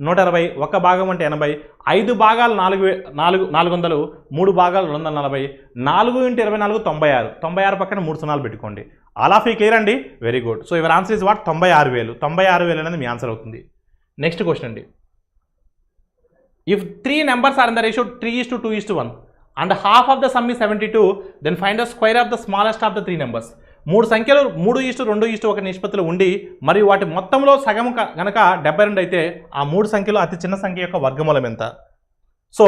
120, ఒక భాగం అంటే 80, 5 భాగాలు 400, 3 భాగాలు 240, 4 × 24 96. 96 పక్కన 3 సున్నాలు పెట్టుకోండి. ఆల్ ఆఫ్ యూ క్లియర్ అండి. Very good. So your answer is what 96,000 అనేది మీ ఆన్సర్ అవుతుంది. నెక్స్ట్ క్వశ్చన్ అండి, if 3 numbers are in the ratio 3:2:1 and half of the sum is 72, then find the square of the smallest of the 3 numbers. 3 సంఖ్యలు 3:2:1 నిష్పత్తిలో ఉండి మరియు వాటి మొత్తంలో సగం కనుక 72 అయితే ఆ 3 సంఖ్యలో అతి చిన్న సంఖ్య యొక్క వర్గమూలం ఎంత? సో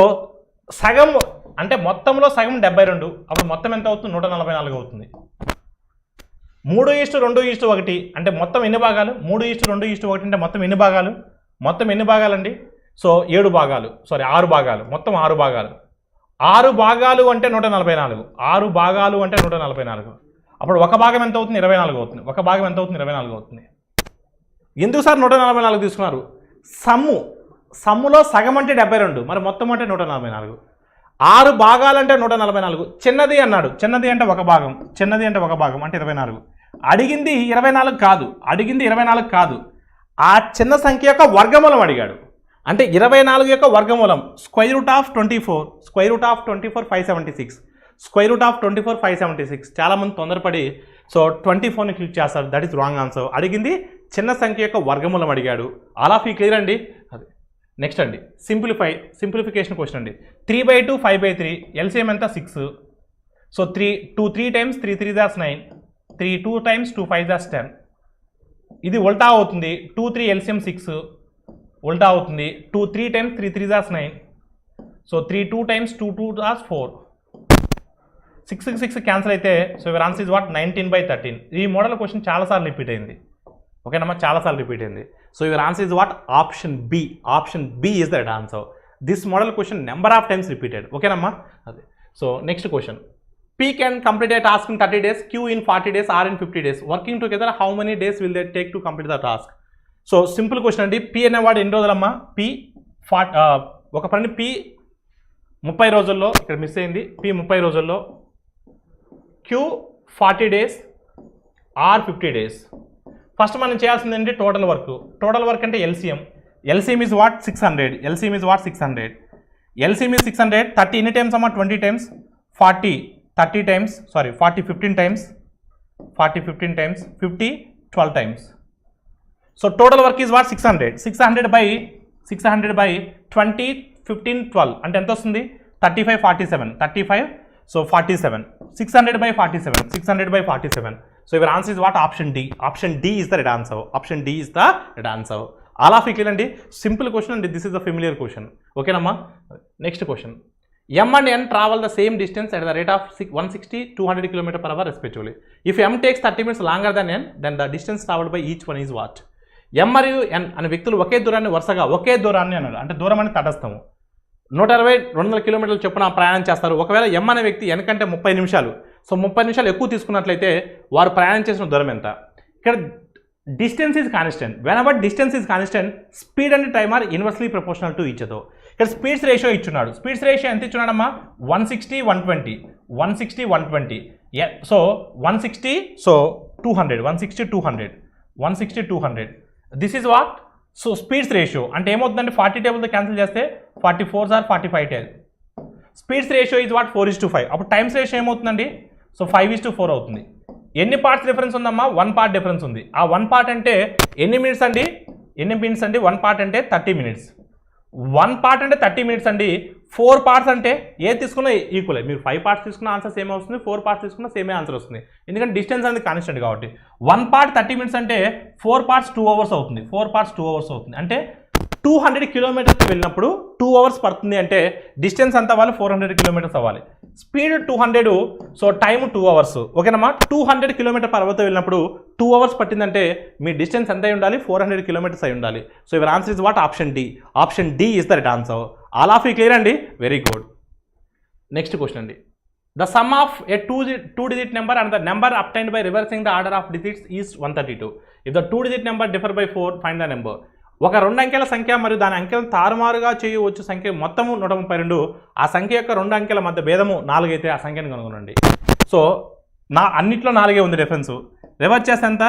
సగం అంటే మొత్తంలో సగం 72, అప్పుడు మొత్తం ఎంత అవుతుంది, 144 అవుతుంది. 3:2:1 అంటే మొత్తం ఎన్ని భాగాలు, 3:2:1 అంటే మొత్తం ఎన్ని భాగాలు, అండి? సో 7 భాగాలు, 6 భాగాలు, మొత్తం 6 భాగాలు. 6 భాగాలు అంటే 144. 6 భాగాలు అంటే 144. అప్పుడు ఒక భాగం ఎంత అవుతుంది, 24 అవుతుంది. ఒక భాగం ఎంత అవుతుంది, 24 అవుతుంది. ఎందుకు సార్ 144 తీసుకున్నారు? సమ్ములో సగం అంటే 72, మరి మొత్తం అంటే 144. 6 భాగాలంటే 144. చిన్నది అన్నాడు, చిన్నది అంటే ఒక భాగం, చిన్నది అంటే ఒక భాగం అంటే 24. అడిగింది 24 కాదు, అడిగింది 24 కాదు, ఆ చిన్న సంఖ్య యొక్క వర్గమూలం అడిగాడు. అంటే 24 యొక్క వర్గమూలం square root of 24, square root of 24 576, square root of 24 576. చాలామంది తొందరపడి సో 24ని క్లిక్ చేస్తారు, దట్ ఈస్ రాంగ్ ఆన్సర్. అడిగింది చిన్న సంఖ్య యొక్క వర్గమూలం అడిగాడు. ఆల్ ఆఫ్ యూ క్లియర్ అండి. అది నెక్స్ట్ అండి, సింప్లిఫికేషన్ క్వశ్చన్ అండి. 3/2 5/3 ఎల్సిఎం ఎంత 6. So 3 times 3 3 that's 9, 2 times 2 5 Das 10. ఇది ఉల్టా అవుతుంది, 2 3 ఎల్సిఎం 6 ఉల్టా అవుతుంది, 2 3 times 3 3 that's 9. So 3 2 times 2 2 that's 4. 6 6 cancel అయితే so your answer is what 19/13. ఈ మోడల్ క్వశ్చన్ చాలాసార్లు రిపీట్ అయింది, ఓకేనమ్మా, చాలాసార్లు రిపీట్ అయింది. So your answer is what option B. Option B is that answer. This model question number of times repeated, ఓకేనమ్మా. అదే so next question. P can complete a task in 30 days, Q in 40 days, R in 50 days. Working together, how many days will they take to complete the task? So simple question అండి. P అనేవాడు ఎన్ని రోజులమ్మా? ఒక పని P 30 రోజుల్లో, ఇక్కడ miss అయింది, P 30 రోజుల్లో, Q 40 days, R 50 days. First మనం చేయాల్సింది ఏంటి? Total work. టోటల్ వర్క్ అంటే LCM. LCM is what 600. LCM is what 600. LCM is 600. 30 ఎన్ని టైమ్స్ అమ్మా? 20 times. 40 30 times, sorry 40 15 times, 40 15 times, 50 12 times. So total work is what 600. 600 by 20 15 12 అంటే ఎంత వస్తుంది? 35 47. 35 so 47. 600 by 47. 600 by 47. So your answer is what option D. Option D is the right answer. Option D is the right answer. All of it అండి. Simple question అండి. This is the familiar question, ఓకేనమ్మా. Next question. M and N travel the same distance at the rate of 160 200 km/h respectively. If M takes 30 minutes longer than N, then the distance traveled by each one is what? M మరియు N అనే వ్యక్తులు ఒకే దూరాన్ని వరుసగా ఒకే దూరాన్ని అన్నాడు. అంటే దూరం అని తటస్థము 160-200 కిలోమీటర్లు చొప్పున ప్రయాణం చేస్తారు. ఒకవేళ M అనే వ్యక్తి N కంటే 30 నిమిషాలు, సో 30 నిమిషాలు ఎక్కువ తీసుకున్నట్లయితే వారు ప్రయాణం చేసిన దూరం ఎంత? ఇక్కడ distance is constant. Whenever distance is constant, speed and time are inversely proportional to each other. ఇక్కడ స్పీడ్స్ రేషియో ఇచ్చున్నాడు. స్పీడ్స్ రేషియో ఎంత ఇచ్చున్నాడమ్మా? 160 120. 160 120. So 160 so 200. 160 200. 160 200. This is what? So speeds ratio అంటే ఏమవుతుందంటే 40 టేబుల్తో క్యాన్సిల్ చేస్తే 44 or 45 table. Speeds ratio is what 4:5. అప్పుడు times ratio ఏమవుతుందండి? సో 5:4 అవుతుంది. ఎన్ని పార్ట్స్ డిఫరెన్స్ ఉందమ్మా? 1 పార్ట్ డిఫరెన్స్ ఉంది. ఆ 1 పార్ట్ అంటే ఎన్ని మినిట్స్ అండి? 1 పార్ట్ అంటే 30 మినిట్స్. 1 పార్ట్ అంటే 30 మినిట్స్ అండి. 4 పార్ట్స్ అంటే ఏది తీసుకున్నా ఈక్వలే. మీరు 5 పార్ట్స్ తీసుకున్న ఆన్సర్ సేమ్ వస్తుంది, 4 పార్ట్స్ తీసుకున్న సేమే ఆన్సర్ వస్తుంది, ఎందుకంటే డిస్టెన్స్ అనేది కాన్స్టెంట్ కాబట్టి. 1 పార్ట్ 30 మినిట్స్ అంటే 4 పార్ట్స్ 2 అవర్స్ అవుతుంది. 4 పార్ట్స్ 2 అవర్స్ అవుతుంది. అంటే 200 కిలోమీటర్స్ వెళ్ళినప్పుడు 2 అవర్స్ పడుతుంది. అంటే డిస్టెన్స్ ఎంత అవ్వాలి? 400 కిలోమీటర్స్ అవ్వాలి. స్పీడ్ 200, సో టైమ్ 2 అవర్స్, ఓకేనమ్మా. 200 km/h వెళ్ళినప్పుడు 2 అవర్స్ పట్టిందంటే మీ డిస్టెన్స్ ఎంత అయి ఉండాలి? 400 కిలోమీటర్స్ అయి ఉండాలి. So your answer is what option D. Option D is the right answer. All of you clear అండి? Very good. నెక్స్ట్ క్వశ్చన్ అండి. The sum of a two digit number and the number obtained by reversing the order of digits is 132. If the 2 digit number differ by 4, find the number. ఒక 2 అంకెల సంఖ్య మరియు దాని అంకెలను తారుమారుగా చేయవచ్చు సంఖ్య మొత్తము 132. ఆ సంఖ్య యొక్క 2 అంకెల మధ్య భేదము 4 అయితే ఆ సంఖ్యను కనుగొనండి. సో అన్నిట్లో 4 ఉంది డిఫరెన్స్. రివర్స్ చేస్తే ఎంత?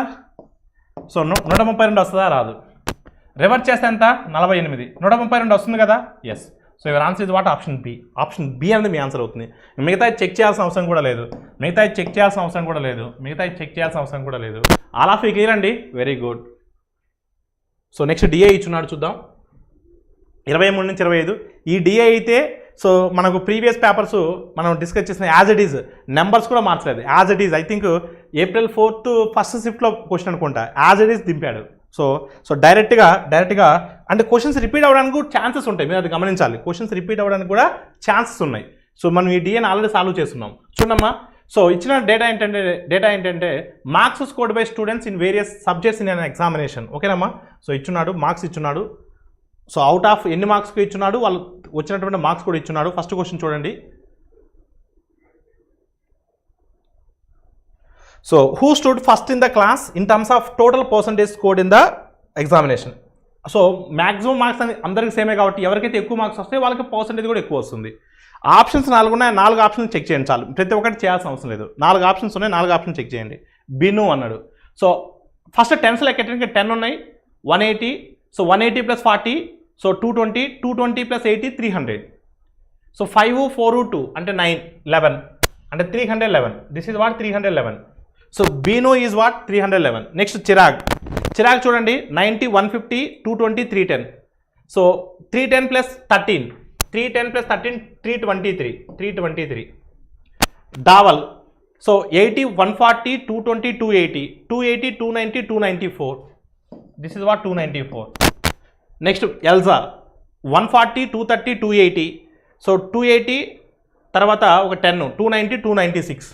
సో 132 వస్తుందా? రాదు. రివర్స్ చేస్తే ఎంత? 48. 132 వస్తుంది కదా? Yes. So your answer is what option B. Option B అనేది మీ ఆన్సర్ అవుతుంది. మిగతా చెక్ చేయాల్సిన అవసరం కూడా లేదు. ఆల్ ఆఫ్ యూ క్లియర్ అండి? Very good. So next DA ఇచ్చున్నాడు, చూద్దాం. 23 నుంచి 25. ఈ డిఏ అయితే సో మనకు ప్రీవియస్ పేపర్స్ మనం డిస్కస్ చేసిన యాజ్ ఇట్ ఈజ్, నెంబర్స్ కూడా మార్చలేదు. As it is I think April 4th first షిఫ్ట్లో క్వశ్చన్ అనుకుంటా, యాజ్ ఇట్ ఈజ్ దింపాడు. సో డైరెక్ట్గా అంటే క్వశ్చన్స్ రిపీట్ అవ్వడానికి కూడా ఛాన్సెస్ ఉంటాయి, మీరు అది గమనించాలి. క్వశ్చన్స్ రిపీట్ అవ్వడానికి కూడా ఛాన్సెస్ ఉన్నాయి. సో మనం ఈ డిఏని ఆల్రెడీ సాల్వ్ చేస్తున్నాం, చూడమ్మా. సో ఇచ్చిన డేటా ఏంటంటే marks scored by students in various subjects in an examination, ఓకేనమ్మా. సో ఇచ్చున్నాడు, మార్క్స్ ఇచ్చున్నాడు. సో అవుట్ ఆఫ్ ఎన్ని మార్క్స్కి ఇచ్చున్నాడు, వాళ్ళు వచ్చినటువంటి మార్క్స్ కూడా ఇచ్చున్నాడు. ఫస్ట్ క్వశ్చన్ చూడండి. So who stood first in the class in terms of total percentage scored in the examination. So maximum marks అని అందరికి సేమే కాబట్టి ఎవరికైతే ఎక్కువ మార్క్స్ వస్తాయి వాళ్ళకి పర్సంటేజ్ కూడా ఎక్కువ వస్తుంది. ఆప్షన్స్ 4 ఉన్నాయి, 4 ఆప్షన్స్ చెక్ చేయండి చాలు, ప్రతి ఒక్కటి చేయాల్సిన అవసరం లేదు. 4 ఆప్షన్స్ ఉన్నాయి, 4 ఆప్షన్స్ చెక్ చేయండి. బిను అన్నాడు. సో ఫస్ట్ టెన్స్ లెక్కెట్టడానికి 10 ఉన్నాయి, 180. So 180 + 40, so 220, 220 + 80 300. సో 5, 4, 2 అంటే 9, 11 అంటే 311. This is what 311. So Beenu is what 311. Next Chirag చూడండి 90, 150, 220, 310. So 310 + 13, 323. Dhaval so 80, 140, 220, 280, 290, 294. This is what 294. Next Elsa 140, 230, 280. So 280 తర్వాత ఒక 10, 290, 296.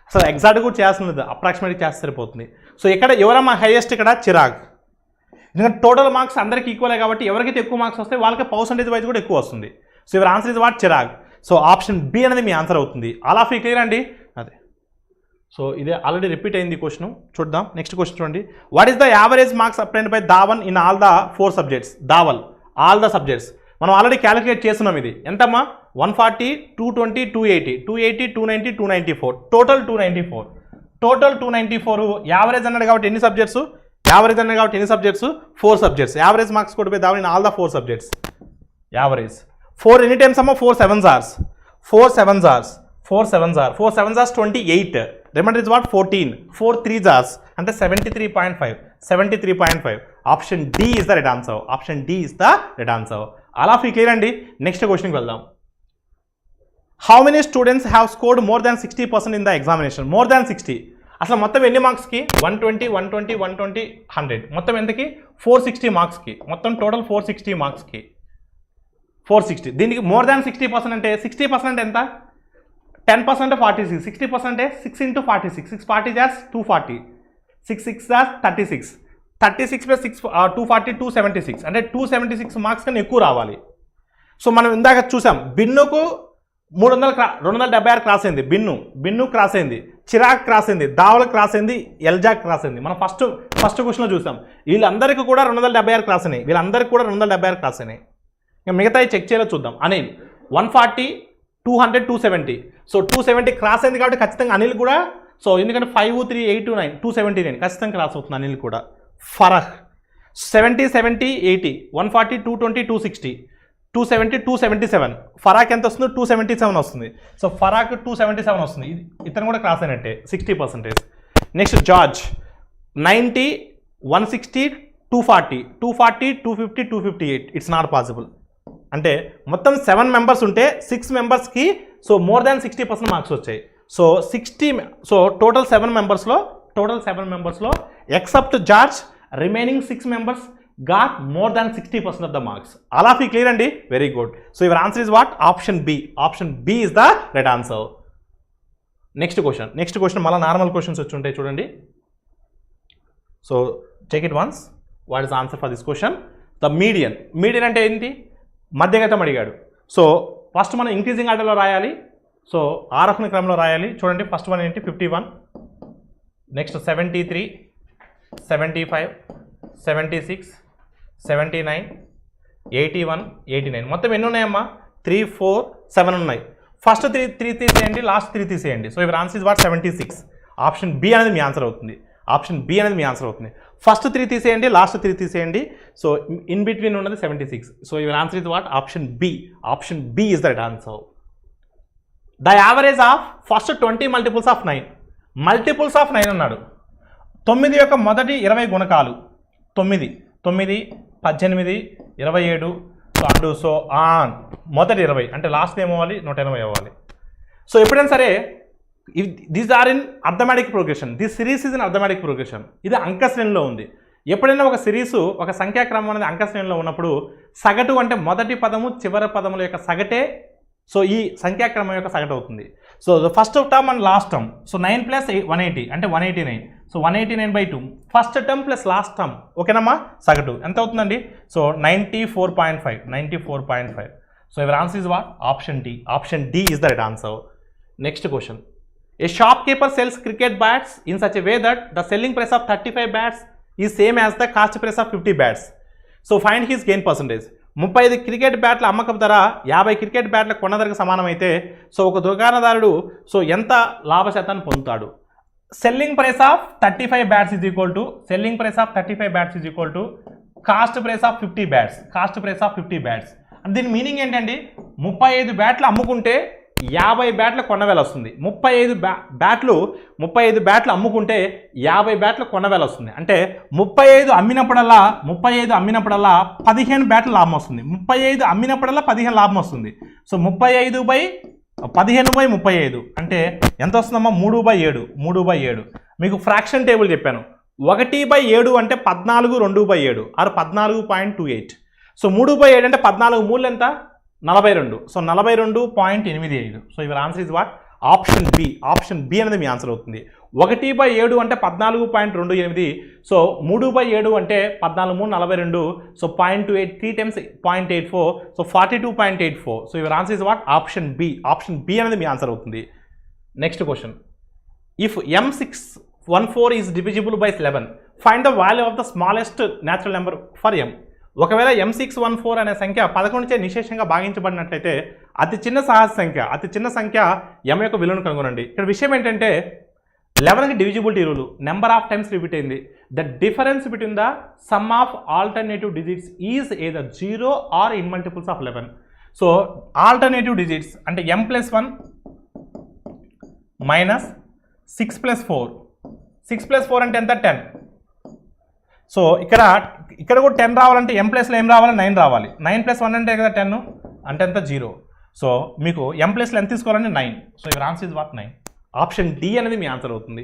అసలు ఎగ్జాక్ట్ కూడా చేయాల్సిన లేదు, అప్రాక్సిమేట్గా చేస్తే సరిపోతుంది. సో ఇక్కడ ఎవరమ్మా హైయెస్ట్? ఇక్కడ చిరాగ్. ఎందుకంటే టోటల్ మార్క్స్ అందరికీ ఈక్వలే కాబట్టి ఎవరికైతే ఎక్కువ మార్క్స్ వస్తాయి వాళ్ళకి పర్సంటేజ్ వైజ్ కూడా ఎక్కువ వస్తుంది. So your answer is what Chirag. So option B అనేది మీ ఆన్సర్ అవుతుంది. ఆల్ ఆఫ్ యూ క్లియర్ అండి? అదే. సో ఇదే ఆల్రెడీ రిపీట్ అయింది క్వశ్చన్. చూద్దాం నెక్స్ట్ క్వశ్చన్ చూడండి. What is the average marks obtained by Dhavan in all the 4 subjects? Dhaval all the subjects మనం ఆల్రెడీ క్యాలిక్యులేట్ చేస్తున్నాం. ఇది ఎంతమ్మా? 140, 220, 280, 290, 294, టోటల్ 294. యావరేజ్ అన్నాడు కాబట్టి ఎన్ని సబ్జెక్ట్స్? 4 సబ్జెక్ట్స్. యావరేజ్ మార్క్స్ కూడా పోయి దావన్ in all the 4 subjects. Average 4 any times అమ్మా? 4 7s are 28. Reminder is what 14. 4 3s are అంటే 73.5. Option D is the right answer. అలా ఫీ క్లియర్ అండి. నెక్స్ట్ క్వశ్చన్కి వెళ్దాం. How many students have scored more than 60% in the examination? More than 60. అసలు మొత్తం ఎన్ని మార్క్స్కి? 120, 100. మొత్తం ఎంతకి? 460 మార్క్స్కి. మొత్తం టోటల్ 460 మార్క్స్కి. 460. దీనికి మోర్ దాన్ 60% అంటే 60% అంటే ఎంత? 10% అంటే 46. 60% అంటే 6 × 46. 6 40 జాస్ 240. 6 6 జాస్ 36. 36 + 6 240, 276. అంటే 276 మార్క్స్ కన్నా ఎక్కువ రావాలి. సో మనం ఇందాక చూసాం బిన్నుకు 276 క్రాస్ అయింది. బిన్ను క్రాస్ అయింది, చిరాగ్ క్రాస్ అయింది, దావల్ క్రాస్ అయింది, ఎల్జాక్ క్రాస్ అయింది. మనం ఫస్ట్ క్వశ్చన్లో చూసాం. వీళ్ళందరికీ కూడా 276 క్రాస్ అయినాయి. ఇంకా మిగతా చెక్ చేయాలో చూద్దాం. అనిల్ 140, 200, 270. సో 270 క్రాస్ అయింది కాబట్టి ఖచ్చితంగా అనిల్ కూడా. సో ఎందుకంటే 5, 3, 8, 9, 279 ఖచ్చితంగా క్రాస్ అవుతుంది అనిల్ కూడా. ఫరహ్ 70, 70, 80, 140, 220, 260, 270, 277. ఫరాక్ ఎంత వస్తుంది? 277 వస్తుంది. సో ఫరాక్ 277 వస్తుంది. ఇతను కూడా క్రాస్ అయినట్టే 60%. Next George 90, 160, 240, 250, 258. It's not possible. అంటే మొత్తం 7 మెంబర్స్ ఉంటే 6 మెంబర్స్కి సో మోర్ దాన్ 60% మార్క్స్ వచ్చాయి. సో 60. సో టోటల్ 7 మెంబర్స్లో except George remaining 6 members got more than 60% of the marks. అలా ఫీ క్లియర్ అండి? Very good. So your answer is what? Option B is the right answer. Next question మళ్ళీ normal questions వచ్చి ఉంటాయి చూడండి. So check it once. What is answer for this question? The median అంటే ఏంటి? మధ్యగతం అడిగాడు. సో ఫస్ట్ మనం increasing ఆర్డర్లో రాయాలి. సో ఆరోహణ క్రమంలో రాయాలి. చూడండి ఫస్ట్ వన్ ఏంటి? 51, నెక్స్ట్ 73, 75, 76, 79, 81, 89. మొత్తం ఎన్ని ఉన్నాయమ్మా? 3, 4, 7 ఉన్నాయి. ఫస్ట్ 3 తీసేయండి, లాస్ట్ 3 తీసేయండి. So your answer is what 76. Option B అనేది మీ ఆన్సర్ అవుతుంది. ఫస్ట్ 3 తీసేయండి, లాస్ట్ 3 తీసేయండి. సో ఇన్ బిట్వీన్ ఉన్నది 76. So your answer is what? Option B is the right answer. The average of first 20 multiples of 9 అన్నాడు. 9 యొక్క మొదటి 20 గుణకాలు 9, 18, 27. సో ఆన్ మొదటి 20 అంటే లాస్ట్ ఏమవ్వాలి? 180 అవ్వాలి. సో ఎప్పుడైనా సరే these are in arithmetic progression. This series is in arithmetic progression. ఇది అంక శ్రేణిలో ఉంది. ఎప్పుడైనా ఒక సిరీసు ఒక సంఖ్యాక్రమం అనేది అంక శ్రేణిలో ఉన్నప్పుడు సగటు అంటే మొదటి పదము చివరి పదముల యొక్క సగటే సో ఈ సంఖ్యాక్రమం యొక్క సగటు అవుతుంది. So first term and last term. So 9 + 180 అంటే 189. So 189/2 first term plus last term. ఓకేనమ్మా? సగటు ఎంత అవుతుందండి? So 94.5. So your answer is what? Option D is the right answer. Next question. A shopkeeper sells cricket bats in such a way that the selling price of 35 bats is same as the cost price of 50 bats. So find his gain percentage. 35 cricket బ్యాట్ల అమ్మకపు ధర 50 cricket బ్యాట్ల కొన్న ధరకు సమానమైతే so ఒక దుకాణదారుడు so ఎంత లాభ శాతాన్ని పొందుతాడు? Selling price of 35 bats is equal to cost price of 50 bats. అంటే దీని మీనింగ్ ఏంటండి? 35 బ్యాట్లు అమ్ముకుంటే 50 బ్యాట్ల కొన్నవేల వస్తుంది. 35 బ్యాట్లు అమ్ముకుంటే 50 బ్యాట్ల కొన్నవేల వస్తుంది. అంటే 35 అమ్మినప్పుడల్లా 15 బ్యాట్ల లాభం వస్తుంది. 35 అమ్మినప్పుడల్లా 15 లాభం వస్తుంది. సో 35/15/35 అంటే ఎంత వస్తుందమ్మా? 3/7. మీకు ఫ్రాక్షన్ టేబుల్ చెప్పాను. 1/7 అంటే 14/2/7 ఆరు 14.28. సో 3/7 అంటే 14 మూలు ఎంత? 42. So 42.85. So your answer is what? Option B అనేది మీ ఆన్సర్ అవుతుంది. 1/7 అంటే 14.28. సో 3/7 అంటే 14 42. So 0.28 3 times 0.84. So 42.84. So your answer is what? Option B అనేది మీ ఆన్సర్ అవుతుంది. Next question. If M614 is divisible by 11, find the value of the smallest natural number for M. ఒకవేళ M614 అనే సంఖ్య 11 చే నిశేషంగా భాగించబడినట్లయితే అతి చిన్న సంఖ్య M యొక్క విలువను కనుగొనండి. ఇక్కడ విషయం ఏంటంటే 11కి divisibility rule number of times repeat అయింది. The difference between the sum of alternative digits is either 0 or in multiples of 11. So alternative digits అంటే M+1 మైనస్ 6+4. 6+4 అంటే ఎంత? 10. సో ఇక్కడ కూడా 10 రావాలంటే M+లో ఏం రావాలి? 9 రావాలి. 9+1 అంటే కదా 10 అంటే ఎంత? 0. సో మీకు M+లో ఎంత తీసుకోవాలంటే 9. So your answer is what? 9. Option D అనేది మీ ఆన్సర్ అవుతుంది.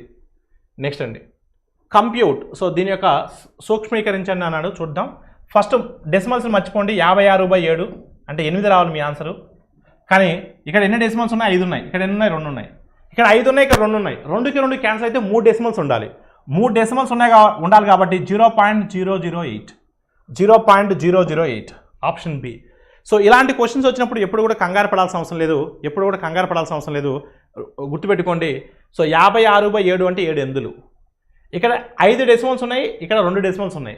నెక్స్ట్ అండి, కంప్యూట్. సో దీని యొక్క సూక్ష్మీకరించండి అన్నాడు, చూద్దాం. ఫస్ట్ డెసిమల్స్ మర్చిపోండి. 56/7 అంటే 8 రావాలి మీ ఆన్సరు. కానీ ఇక్కడ ఎన్ని డెసిమల్స్ ఉన్నాయి? 5 ఉన్నాయి. ఇక్కడ ఎన్ని ఉన్నాయి? 2 ఉన్నాయి. ఇక్కడ 5 ఉన్నాయి, ఇక్కడ 2 ఉన్నాయి. 2కి 2 క్యాన్సిల్ అయితే 3 డెసిమల్స్ ఉండాలి. 3 డెసిమల్స్ ఉండాలి కాబట్టి 0.008 ఆప్షన్ బి. సో ఇలాంటి క్వశ్చన్స్ వచ్చినప్పుడు ఎప్పుడు కూడా కంగారు పడాల్సిన అవసరం లేదు. గుర్తుపెట్టుకోండి. సో 56/7 అంటే 7 ఎందులు. ఇక్కడ 5 డెసిమల్స్ ఉన్నాయి, ఇక్కడ 2 డెసిమల్స్ ఉన్నాయి.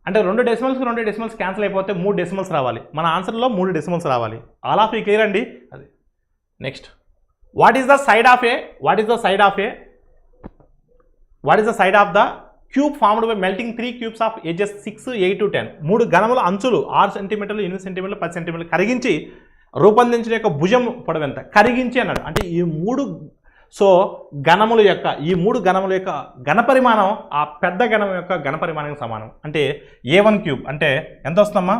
అంటే 2 డెసిమల్స్ క్యాన్సిల్ అయిపోతే 3 డెసిమల్స్ రావాలి. మన ఆన్సర్లో 3 డెసిమల్స్ రావాలి. ఆల్ ఆఫ్ ఈ క్లియర్ అండి. అది next. What is the side of the cube formed by melting 3 cubes of ages 6, 8 to 10. 3 ఘనముల అంచులు 6 సెంటీమీటర్లు, 8 సెంటీమీటర్లు, 10 సెంటీమీటర్లు కరిగించి రూపొందించిన యొక్క భుజం పొడవు ఎంత? కరిగించి అన్నాడు. అంటే ఈ 3 ఘనముల యొక్క ఘనపరిమాణం ఆ పెద్ద ఘనం యొక్క ఘనపరిమాణానికి సమానం. అంటే A1 క్యూబ్ అంటే ఎంత వస్తుందమ్మా?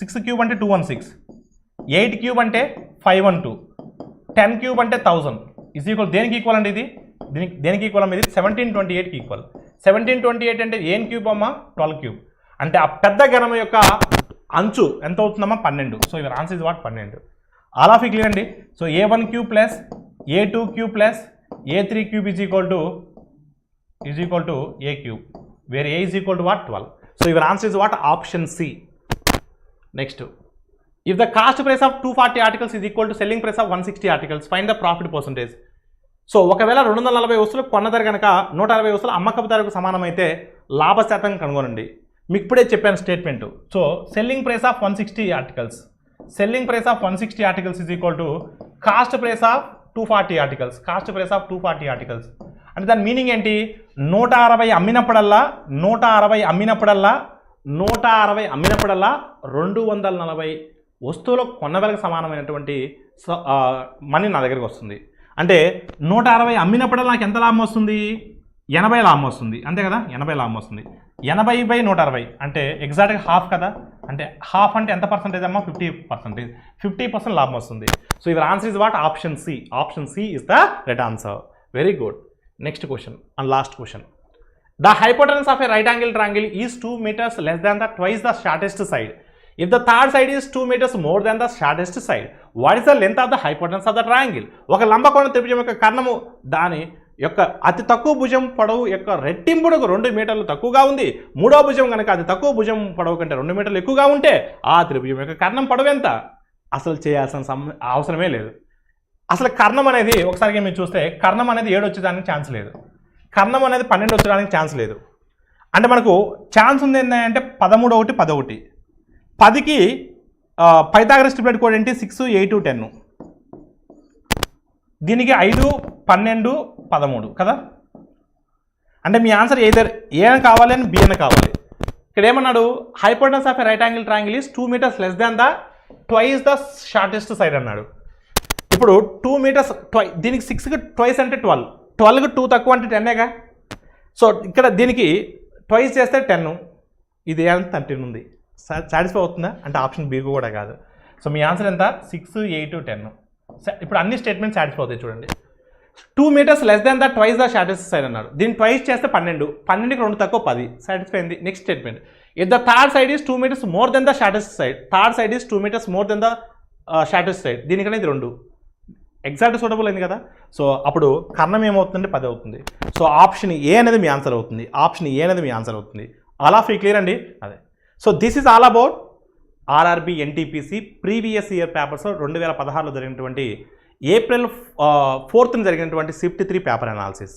6 క్యూబ్ అంటే 216, 8 క్యూబ్ అంటే 512, 10 క్యూబ్ అంటే 1000 ఈజ్ ఈక్వల్ దేనికి ఈక్వల్ అండి? దేనికి ఈక్వల్ అమ్మ? ఇది 1728కి ఈక్వల్. 1728 అంటే ఏం క్యూబ్ అమ్మా? 12 క్యూబ్. అంటే ఆ పెద్ద ఘనం యొక్క అంచు ఎంత అవుతుందమ్మా? 12. So your answer is what? 12. All of you clear అండి. So A1 cube plus A2 cube plus A3 cube is equal to A cube, where A is equal to what? 12. So your answer is what? Option C. Next. If the cost price of 240 articles is equal to selling price of 160 articles, find the profit percentage. So ఒకవేళ 240 వస్తువులు కొన్న ధర కనుక 160 వస్తువులు అమ్మకపు ధరకు సమానమైతే లాభ శాతం కనుగొనండి. మీకు ఇప్పుడే చెప్పాను statement. So selling price of 160 articles is equal to cost price of 240 articles. అంటే దాని మీనింగ్ ఏంటి? 160 అమ్మినప్పుడల్లా 240 వస్తువులు కొన్నవేలకు సమానమైనటువంటి మనీ నా దగ్గరికి వస్తుంది. అంటే 160 అమ్మినప్పుడల్లా నాకు ఎంత లాభం వస్తుంది? 80 లాభం వస్తుంది. అంతే కదా? 80 లాభం వస్తుంది. 80/160 అంటే ఎగ్జాక్ట్గా హాఫ్ కదా? అంటే హాఫ్ అంటే ఎంత పర్సెంటేజ్ అమ్మా? 50%. 50% లాభం వస్తుంది. So your answer is what? Option C. Option C is the right answer. Very good. Next question and last question. The hypotenuse of a right angle triangle is 2 meters less than the twice the shortest side. If the third side is 2 meters more than the shortest side, what is the length of the hypotenuse of the triangle? ఒక లంబకోణ త్రిభుజం యొక్క కర్ణము దాని యొక్క అతి తక్కువ భుజం పొడవు యొక్క రెట్టింపునకు 2 మీటర్లు తక్కువగా ఉంది. మూడో భుజం కనుక అతి తక్కువ భుజం పొడవు కంటే 2 మీటర్లు ఎక్కువగా ఉంటే ఆ త్రిభుజం యొక్క కర్ణం పొడవు ఎంత? అసలు చేయాల్సిన అవసరమే లేదు. అసలు కర్ణం అనేది ఒకసారిగా మీరు చూస్తే కర్ణం అనేది 7 వచ్చేదానికి ఛాన్స్ లేదు. కర్ణం అనేది 12 వచ్చేదానికి ఛాన్స్ లేదు. అంటే మనకు ఛాన్స్ ఉంది ఏంటంటే 13 ఒకటి 10 ఒకటి. 10కి పైథాగరస్ ట్రిప్లెట్ కోడ్ ఏంటి 6, 8, 10. దీనికి 5, 12, 13 కదా. అంటే మీ ఆన్సర్ ఏదర్ ఏ అని కావాలి అని బి అని కావాలి. ఇక్కడ ఏమన్నాడు, hypotenuse of a right angle triangle is 2 meters less than the twice the shortest side అన్నాడు. ఇప్పుడు 2 meters దీనికి 6కి ట్వైస్ అంటే 12, 12కి 2 తక్కువ అంటే 10ఏగా. సో ఇక్కడ దీనికి ట్వైస్ చేస్తే 10, ఇది ఏమంటే 13 ఉంది. సాటిస్ఫై అవుతుందా అంటే ఆప్షన్ బి కూడా కాదు. సో మీ ఆన్సర్ ఎంత 6, 8, 10. ఇప్పుడు అన్ని స్టేట్మెంట్స్ సాటిస్ఫై అవుతాయి చూడండి. 2 meters less than the twice the shortest side అన్నాడు. దీన్ని ట్వైస్ చేస్తే 12, 12కి 2 తక్కువ 10, సాటిస్ఫై అయింది. Next statement, if the third side is 2 meters more than the shortest side, third side is 2 meters more than the shortest side, దీనికనే ఇది 2 exact suitable అయింది కదా. So అప్పుడు కర్ణం ఏమవుతుందంటే 10 అవుతుంది. సో ఆప్షన్ ఏ అనేది మీ ఆన్సర్ అవుతుంది, ఆప్షన్ ఏ అనేది మీ ఆన్సర్ అవుతుంది. ఆల్ ఆఫ్ యూ క్లియర్ అండి. అదే. So this is all about RRB NTPC previous year పేపర్స్లో 2016లో జరిగినటువంటి April 4th జరిగినటువంటి Shift-3 పేపర్ అనాలిసిస్.